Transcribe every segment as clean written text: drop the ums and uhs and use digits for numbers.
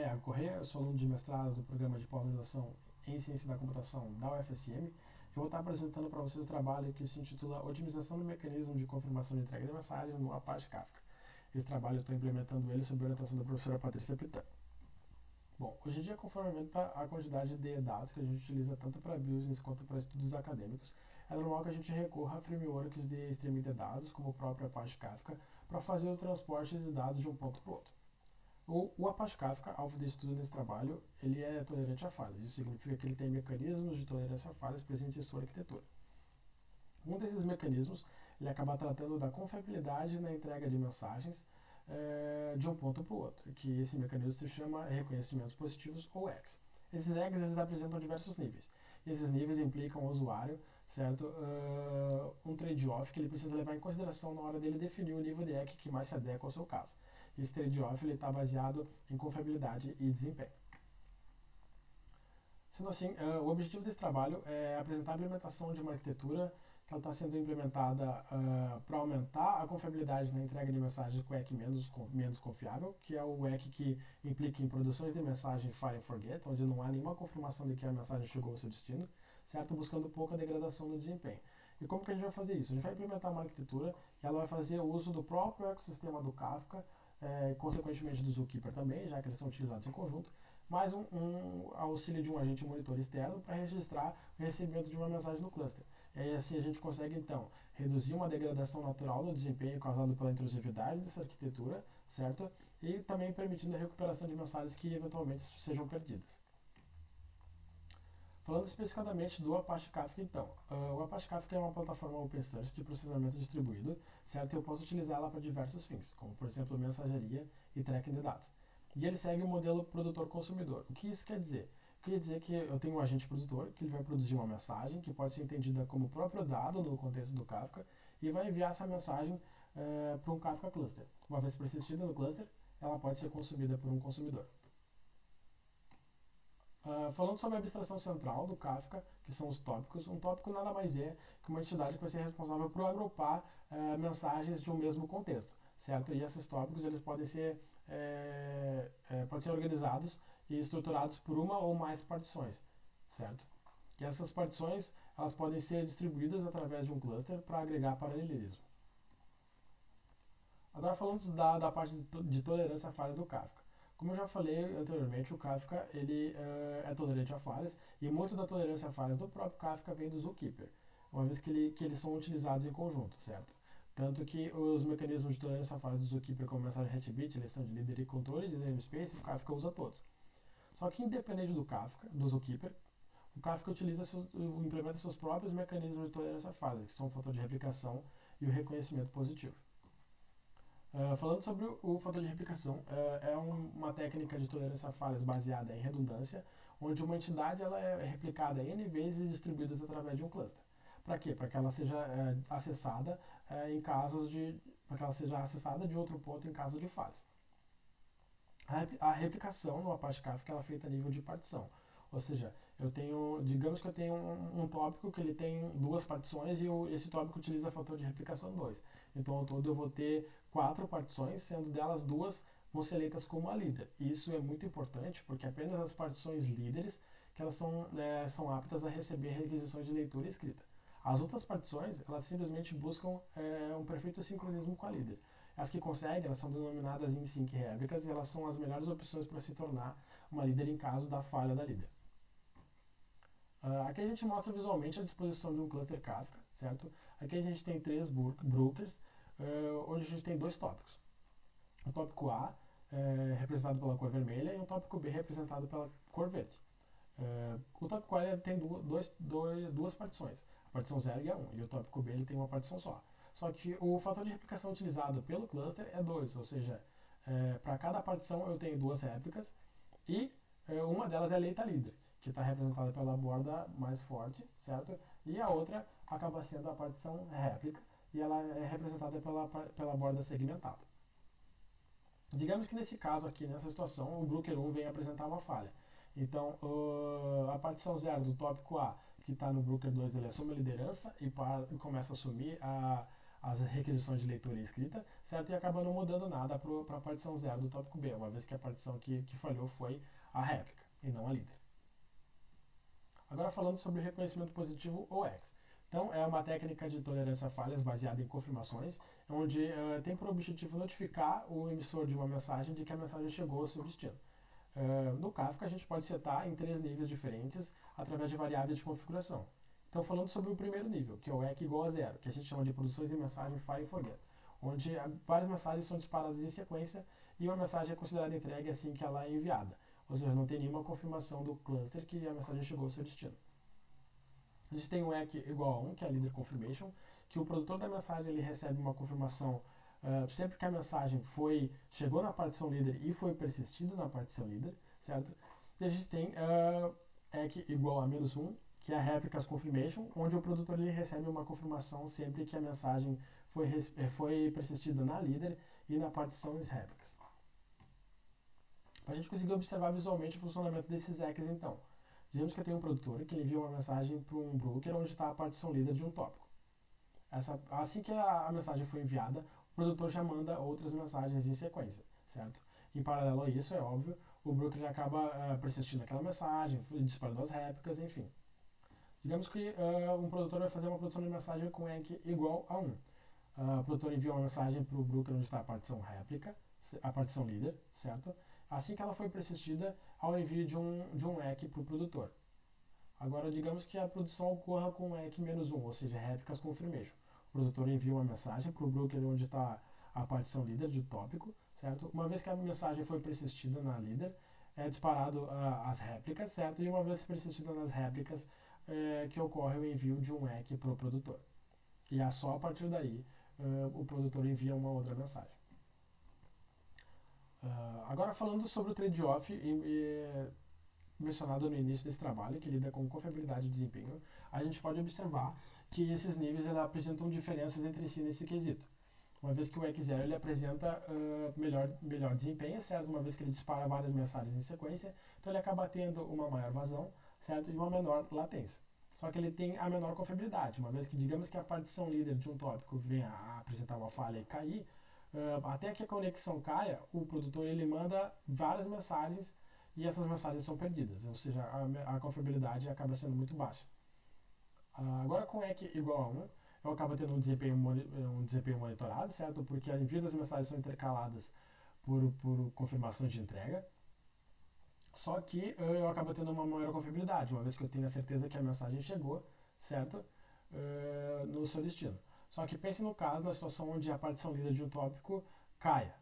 Thiago Corrêa, eu sou aluno de mestrado do programa de pós-graduação em Ciência da Computação da UFSM. Eu vou estar apresentando para vocês o trabalho que se intitula Otimização do Mecanismo de Confirmação de Entrega de Mensagens no Apache Kafka. Esse trabalho eu estou implementando ele sob a orientação da professora Patrícia Pitã. Bom, hoje em dia, conforme aumenta a quantidade de dados que a gente utiliza tanto para business quanto para estudos acadêmicos, é normal que a gente recorra a frameworks de streaming de dados, como o próprio Apache Kafka, para fazer o transporte de dados de um ponto para o outro. O Apache Kafka, alvo de estudo nesse trabalho, ele é tolerante a falhas. Isso significa que ele tem mecanismos de tolerância a falhas presentes em sua arquitetura. Um desses mecanismos, ele acaba tratando da confiabilidade na entrega de mensagens de um ponto para o outro, que esse mecanismo se chama reconhecimentos positivos ou eggs. Esses eggs eles apresentam diversos níveis. E esses níveis implicam ao usuário, certo, um trade-off que ele precisa levar em consideração na hora dele definir o nível de egg que mais se adequa ao seu caso. Esse trade-off está baseado em confiabilidade e desempenho. Sendo assim, o objetivo desse trabalho é apresentar a implementação de uma arquitetura que está sendo implementada para aumentar a confiabilidade na entrega de mensagens com o EC menos confiável, que é o EC que implica em produções de mensagem fire and forget, onde não há nenhuma confirmação de que a mensagem chegou ao seu destino, certo? Buscando pouca degradação no desempenho. E como que a gente vai fazer isso? A gente vai implementar uma arquitetura que ela vai fazer uso do próprio ecossistema do Kafka, consequentemente do Zookeeper também, já que eles são utilizados em conjunto, mais um auxílio de um agente monitor externo para registrar o recebimento de uma mensagem no cluster. E assim a gente consegue, então, reduzir uma degradação natural no desempenho causado pela intrusividade dessa arquitetura, certo? E também permitindo a recuperação de mensagens que eventualmente sejam perdidas. Falando especificamente do Apache Kafka, então, o Apache Kafka é uma plataforma open source de processamento distribuído, certo? Eu posso utilizá-la para diversos fins, como por exemplo mensageria e tracking de dados. E ele segue o modelo produtor-consumidor. O que isso quer dizer? Quer dizer que eu tenho um agente produtor que ele vai produzir uma mensagem que pode ser entendida como próprio dado no contexto do Kafka e vai enviar essa mensagem para um Kafka cluster. Uma vez persistida no cluster, ela pode ser consumida por um consumidor. Falando sobre a abstração central do Kafka, que são os tópicos, um tópico nada mais é que uma entidade que vai ser responsável por agrupar mensagens de um mesmo contexto, certo? E esses tópicos eles podem ser organizados e estruturados por uma ou mais partições, certo? E essas partições elas podem ser distribuídas através de um cluster para agregar paralelismo. Agora falando da parte de tolerância a falhas do Kafka. Como eu já falei anteriormente, o Kafka ele é tolerante a falhas e muito da tolerância a falhas do próprio Kafka vem do Zookeeper, uma vez que eles são utilizados em conjunto, certo? Tanto que os mecanismos de tolerância a falhas do Zookeeper, como mensagem heartbeat, eleição de líder e controle de namespace, o Kafka usa todos. Só que independente do Zookeeper, o Kafka implementa seus próprios mecanismos de tolerância a falhas, que são o fator de replicação e o reconhecimento positivo. Falando sobre o fator de replicação, é uma técnica de tolerância a falhas baseada em redundância, onde uma entidade ela é replicada N vezes e distribuída através de um cluster. Para quê? Para que ela seja acessada para que ela seja acessada de outro ponto em caso de falhas. A replicação no Apache Kafka ela é feita a nível de partição. Ou seja, digamos que eu tenho um tópico que ele tem duas partições e esse tópico utiliza fator de replicação 2. Então, ao todo, eu vou ter 4 partições, sendo delas 2 vão ser eleitas como a líder. E isso é muito importante porque apenas as partições líderes que elas são aptas a receber requisições de leitura e escrita. As outras partições, elas simplesmente buscam um perfeito sincronismo com a líder. As que conseguem, elas são denominadas in sync réplicas e elas são as melhores opções para se tornar uma líder em caso da falha da líder. Aqui a gente mostra visualmente a disposição de um cluster Kafka, certo? Aqui a gente tem 3 brokers, onde a gente tem 2 tópicos. O tópico A, representado pela cor vermelha, e o tópico B, representado pela cor verde. O tópico A tem duas partições, a partição 0 e a 1, e o tópico B ele tem uma partição só. Só que o fator de replicação utilizado pelo cluster é 2, ou seja, para cada partição eu tenho 2 réplicas e uma delas é eleita líder, que está representada pela borda mais forte, certo? E a outra acaba sendo a partição réplica, e ela é representada pela borda segmentada. Digamos que nesse caso aqui, nessa situação, o Brooker 1 vem apresentar uma falha. Então, a partição 0 do tópico A, que está no Brooker 2, ele assume a liderança e começa a assumir as requisições de leitura e escrita, certo? E acaba não mudando nada para a partição 0 do tópico B, uma vez que a partição que falhou foi a réplica e não a líder. Agora falando sobre reconhecimento positivo ou X. Então, é uma técnica de tolerância a falhas baseada em confirmações, onde tem por objetivo notificar o emissor de uma mensagem de que a mensagem chegou ao seu destino. No Kafka, a gente pode setar em 3 níveis diferentes através de variáveis de configuração. Então, falando sobre o primeiro nível, que é o EC igual a 0, que a gente chama de produções de mensagem fire and forget, onde várias mensagens são disparadas em sequência e uma mensagem é considerada entregue assim que ela é enviada. Ou seja, não tem nenhuma confirmação do cluster que a mensagem chegou ao seu destino. A gente tem o EC igual a 1, que é a leader confirmation, que o produtor da mensagem ele recebe uma confirmação sempre que a mensagem chegou na partição líder e foi persistida na partição líder, certo? E a gente tem EC igual a -1, que é a replicas confirmation, onde o produtor ele recebe uma confirmação sempre que a mensagem foi persistida na líder e na partição réplicas. Para a gente conseguir observar visualmente o funcionamento desses ECs, então, digamos que eu tenho um produtor que envia uma mensagem para um broker onde está a partição líder de um tópico. Assim que a mensagem foi enviada, o produtor já manda outras mensagens em sequência, certo? Em paralelo a isso, é óbvio, o broker já acaba persistindo aquela mensagem, disparando as réplicas, enfim. Digamos que um produtor vai fazer uma produção de mensagem com EC igual a 1. O produtor envia uma mensagem para o broker onde está a partição réplica, a partição líder, certo? Assim que ela foi persistida, ao envio de um EC para o produtor. Agora, digamos que a produção ocorra com EC -1, ou seja, réplicas confirmation. O produtor envia uma mensagem para o broker onde está a partição líder de tópico, certo? Uma vez que a mensagem foi persistida na líder, é disparado as réplicas, certo? E uma vez persistida nas réplicas, que ocorre o envio de um EC para o produtor. E é só a partir daí o produtor envia uma outra mensagem. Agora falando sobre o trade-off mencionado no início desse trabalho, que lida com confiabilidade e desempenho, a gente pode observar que esses níveis apresentam diferenças entre si nesse quesito. Uma vez que o EC0 ele apresenta melhor desempenho, certo? Uma vez que ele dispara várias mensagens em sequência, então ele acaba tendo uma maior vazão, certo? E uma menor latência. Só que ele tem a menor confiabilidade, uma vez que digamos que a partição líder de um tópico venha a apresentar uma falha e cair, até que a conexão caia, o produtor ele manda várias mensagens e essas mensagens são perdidas, ou seja, a confiabilidade acaba sendo muito baixa. Agora com EC igual a 1, eu acabo tendo um desempenho monitorado, certo? Porque a envio das mensagens são intercaladas por confirmações de entrega. Só que eu acabo tendo uma maior confiabilidade, uma vez que eu tenho a certeza que a mensagem chegou, certo? No seu destino. Só que pense no caso, na situação onde a partição líder de um tópico caia,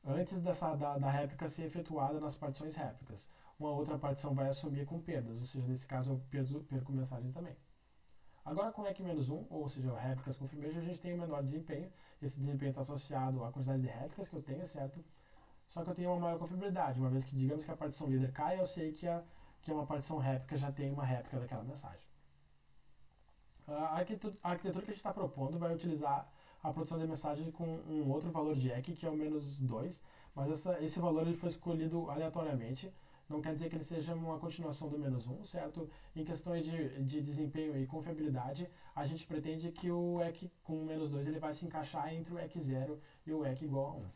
antes da réplica ser efetuada nas partições réplicas. Uma outra partição vai assumir com perdas, ou seja, nesse caso eu perco mensagens também. Agora com EC -1, ou seja, réplicas confirmation, a gente tem um menor desempenho. Esse desempenho está associado à quantidade de réplicas que eu tenho, certo? Só que eu tenho uma maior confiabilidade, uma vez que digamos que a partição líder cai, eu sei que uma partição réplica já tem uma réplica daquela mensagem. A arquitetura que a gente está propondo vai utilizar a produção de mensagem com um outro valor de EC, que é o -2, mas esse valor ele foi escolhido aleatoriamente, não quer dizer que ele seja uma continuação do -1, certo? Em questões de desempenho e confiabilidade, a gente pretende que o EC com -2 ele vai se encaixar entre o EC0 e o EC igual a 1.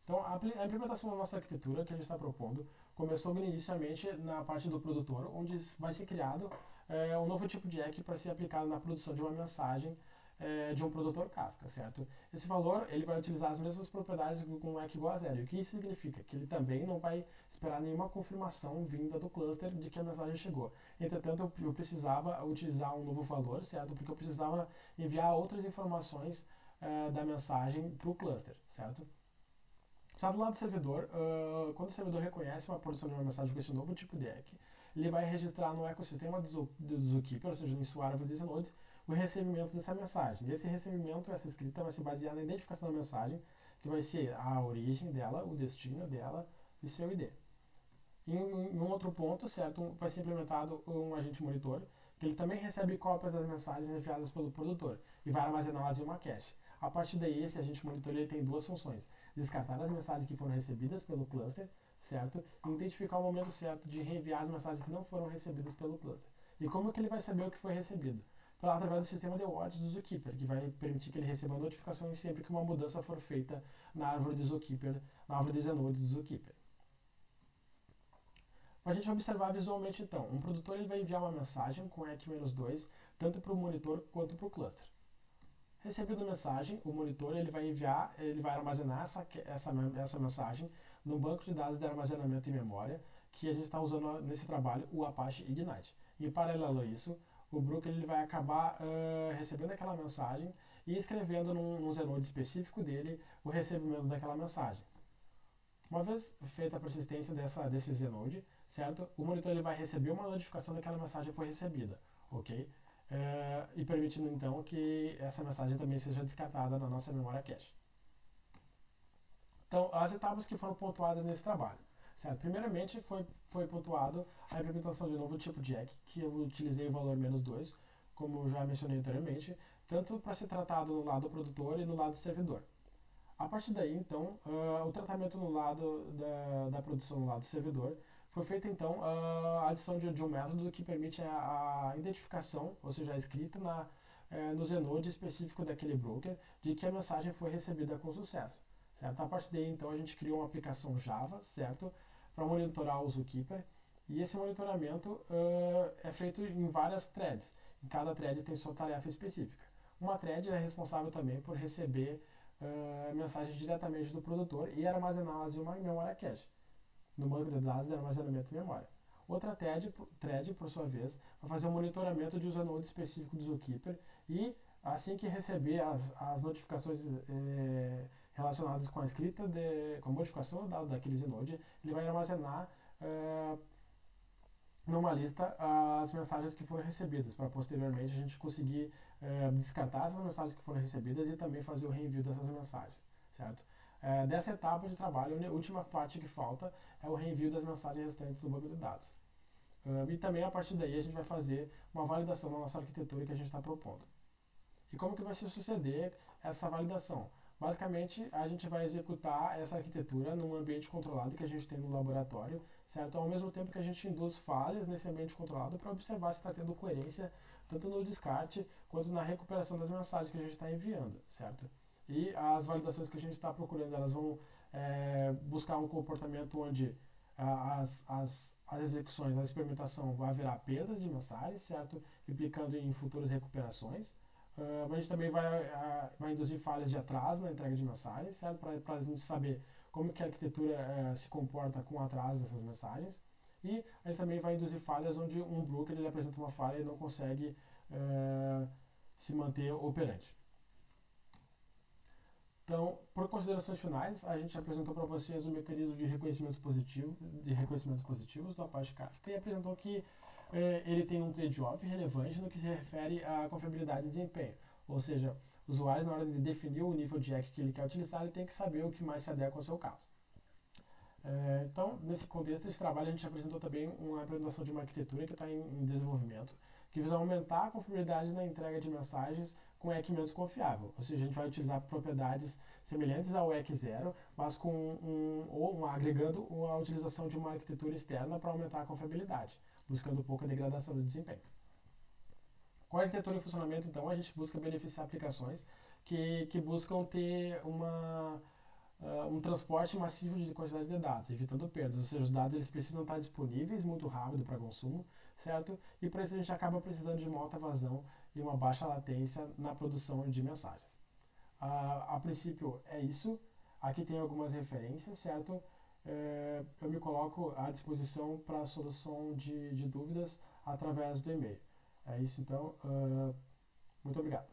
Então, a implementação da nossa arquitetura que a gente está propondo começou inicialmente na parte do produtor, onde vai ser criado um novo tipo de EC para ser aplicado na produção de uma mensagem de um produtor Kafka, certo? Esse valor ele vai utilizar as mesmas propriedades com o EC igual a 0. E o que isso significa? Que ele também não vai esperar nenhuma confirmação vinda do cluster de que a mensagem chegou. Entretanto, eu precisava utilizar um novo valor, certo? Porque eu precisava enviar outras informações da mensagem para o cluster, certo? Já do lado do servidor, quando o servidor reconhece uma produção de uma mensagem com esse novo tipo de EC, ele vai registrar no ecossistema do Zookeeper, ou seja, em sua árvore de nodes, o recebimento dessa mensagem. E esse recebimento, essa escrita, vai ser baseada na identificação da mensagem, que vai ser a origem dela, o destino dela e seu ID. Em um outro ponto, certo, vai ser implementado um agente monitor, que ele também recebe cópias das mensagens enviadas pelo produtor e vai armazená-las em uma cache. A partir daí, esse agente monitor ele tem duas funções: descartar as mensagens que foram recebidas pelo cluster, certo? E identificar o momento certo de reenviar as mensagens que não foram recebidas pelo cluster. E como que ele vai saber o que foi recebido? através do sistema de watch do Zookeeper, que vai permitir que ele receba notificações sempre que uma mudança for feita na árvore de Zookeeper, na árvore de Zenodes do Zookeeper. Para a gente observar visualmente então, um produtor ele vai enviar uma mensagem com EC-2 tanto para o monitor quanto para o cluster. Recebendo a mensagem, o monitor ele vai armazenar essa mensagem no banco de dados de armazenamento em memória que a gente está usando nesse trabalho, o Apache Ignite. Em paralelo a isso, o Brook ele vai acabar recebendo aquela mensagem e escrevendo num Zenode específico dele o recebimento daquela mensagem. Uma vez feita a persistência desse Zenode, certo? O monitor ele vai receber uma notificação daquela mensagem foi recebida, ok? E permitindo então que essa mensagem também seja descartada na nossa memória cache. Então, as etapas que foram pontuadas nesse trabalho. Certo? Primeiramente, foi pontuado a implementação de novo tipo Jack, que eu utilizei o valor -2, como eu já mencionei anteriormente, tanto para ser tratado no lado produtor e no lado servidor. A partir daí, então, o tratamento no lado da produção no lado servidor foi feita, então, a adição de um método que permite a identificação, ou seja, a escrita no Zenode específico daquele broker, de que a mensagem foi recebida com sucesso. Certo? A partir daí, então, a gente criou uma aplicação Java, certo? Para monitorar o Zookeeper, e esse monitoramento é feito em várias threads. Em cada thread tem sua tarefa específica. Uma thread é responsável também por receber mensagens diretamente do produtor e armazená-las em uma memória cache, no banco de dados de armazenamento de memória. Outra thread, por sua vez, vai fazer um monitoramento de um Zenode específico do Zookeeper e, assim que receber as notificações relacionadas com a escrita, com a modificação do dado daquele Zenode, ele vai armazenar numa lista as mensagens que foram recebidas, para posteriormente a gente conseguir descartar essas mensagens que foram recebidas e também fazer o reenvio dessas mensagens, certo? Dessa etapa de trabalho, a última parte que falta é o reenvio das mensagens restantes do banco de dados. E também a partir daí a gente vai fazer uma validação da nossa arquitetura que a gente está propondo. E como que vai se suceder essa validação? Basicamente, a gente vai executar essa arquitetura num ambiente controlado que a gente tem no laboratório, certo? Ao mesmo tempo que a gente induz falhas nesse ambiente controlado para observar se está tendo coerência tanto no descarte quanto na recuperação das mensagens que a gente está enviando, certo? E as validações que a gente está procurando, elas vão buscar um comportamento onde as execuções, a experimentação vai haverá perdas de mensagens, certo? Implicando em futuras recuperações. A gente também vai induzir falhas de atraso na entrega de mensagens, certo? Para a gente saber como que a arquitetura se comporta com o atraso dessas mensagens. E a gente também vai induzir falhas onde um broker ele apresenta uma falha e não consegue se manter operante. Então, por considerações finais, a gente apresentou para vocês o mecanismo de reconhecimentos positivos do Apache Kafka e apresentou que ele tem um trade-off relevante no que se refere à confiabilidade e desempenho. Ou seja, o usuário, na hora de definir o nível de jack que ele quer utilizar, ele tem que saber o que mais se adequa ao seu caso. Então, nesse contexto, desse trabalho, a gente apresentou também uma implementação de uma arquitetura que está em desenvolvimento, que visa aumentar a confiabilidade na entrega de mensagens com EC menos confiável. Ou seja, a gente vai utilizar propriedades semelhantes ao EC 0, mas agregando a utilização de uma arquitetura externa para aumentar a confiabilidade, buscando pouca degradação do desempenho. Com a arquitetura em funcionamento, então, a gente busca beneficiar aplicações que buscam ter um transporte massivo de quantidade de dados, evitando perdas. Ou seja, os dados eles precisam estar disponíveis muito rápido para consumo, certo? E por isso a gente acaba precisando de uma alta vazão e uma baixa latência na produção de mensagens. A princípio é isso. Aqui tem algumas referências, certo? Eu me coloco à disposição para a solução de dúvidas através do e-mail. É isso então. Muito obrigado.